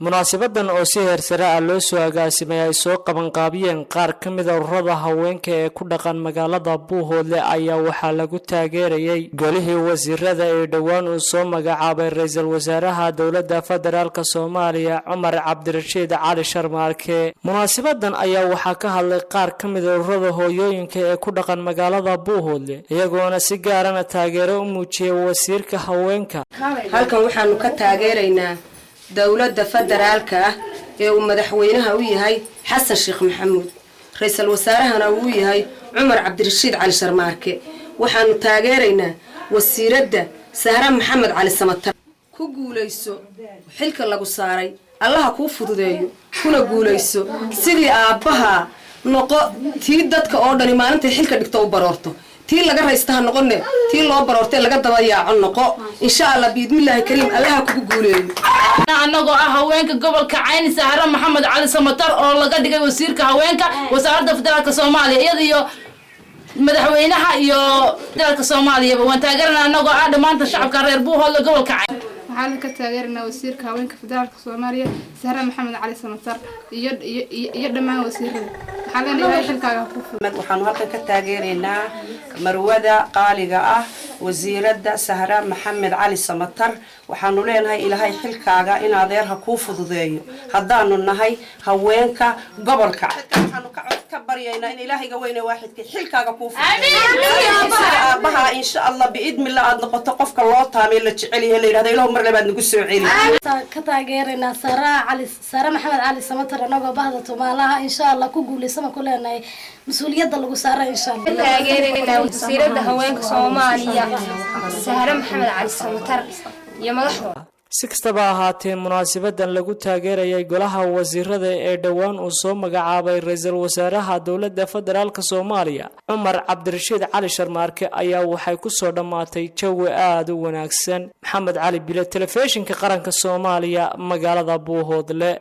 munaasabadan oo si heersare ah loo soo agaasimay ay soo qaban qaabiyeen qaar ka mid ah ururada haweenka ee ku dhaqan magaalada Buuhoodle ayaa waxaa lagu taageerayay golihii wasiirada ee dhawaan uu soo magacaabay ra'iisul wasaaraha dowladda federaalka Soomaaliya Cumar Cabdirashiid Cali Sharmaarke. Munaasabadan ayaa waxaa ka hadlay qaar ka mid ah ururada hooyooyinka ee ku dhaqan magaalada Buuhoodle iyagoona si gaar ah taageero u muujiyay wasiirka haweenka. halkan waxaanu ka taageeraynaa dowladda federaalka ee uu madaxweynaha u yahay xasan sheekh maxamuud ra'iisul wasaarahana uu yahay Cumar Cabdirashiid Cali Sharmaarke. waxaanu taageeraynaa wasiiradda Sahra Maxamed Cali Samatar ku guuleyso xilka lagu saaray allaha ku fududeeyo kuna guuleyso sidii aabaha noqo tii dadka oo dhan maalinta xilka dhigto u baroorto tii laga raystaha noqonne tii loo baroortay laga daba yaaco noqo insha Allah biidmillaahi kariim allaha ku guuleeyo. anagoo ah haweenka gobolka Cayn Sahra Maxamed Cali Samatar oo laga dhigay wasiirka haweenka wasaaradda federaalka Soomaaliya iyadoo madaxweynaha iyo dalka Soomaaliya waan taageernaa anagoo ah dhamaanta shacabka reer Buuhoodle gobolka Cayn. waxaan ka taageernaa wasiirka haweenka federaalka Soomaaliya Sahra Maxamed Cali Samatar iyo dhamaan wasiirada waxaan leeyahay xilkaaga ku fulan. waxaan halkan ka taageernaa marwada qaaliga ah wasiiradda Sahra Maxamed Cali Samatar waxaanu leenahay ilaahay xilkaaga in adeerha ku fududeeyo haddaanu nahay haweenka gobolka waxaanu ka baryaynaa in ilaahayga weyne waaxidka xilkaaga ku fududeeyo aabaha insha Allah biidmillah aad noqoto qofka loo taamay la jecel yahay la yiraahdo ilaahu mar labaad nagu soo celi. ka taageernaa Sahra Maxamed Cali Samatar anagoo bahda Tumaalaha insha Allah ku guuleysan ku leenahay mas'uuliyadda lagu saaray insha Allah. taageernaa wasiiradda haweenka Soomaaliya Sahra Maxamed Cali Samatar iyo madaxda si kastaba ahaatee munaasabadan lagu taageerayay golaha wasiirada ee dhawaan uu soo magacaabay ra'iisul wasaaraha dowladda federaalka Soomaaliya Cumar Cabdirashiid Cali Sharmaarke ayaa waxay ku soo dhamaatay jawi aad u wanaagsan. Maxamed Cali Bile, telefishinka qaranka Soomaaliya, magaalada Buuhoodle.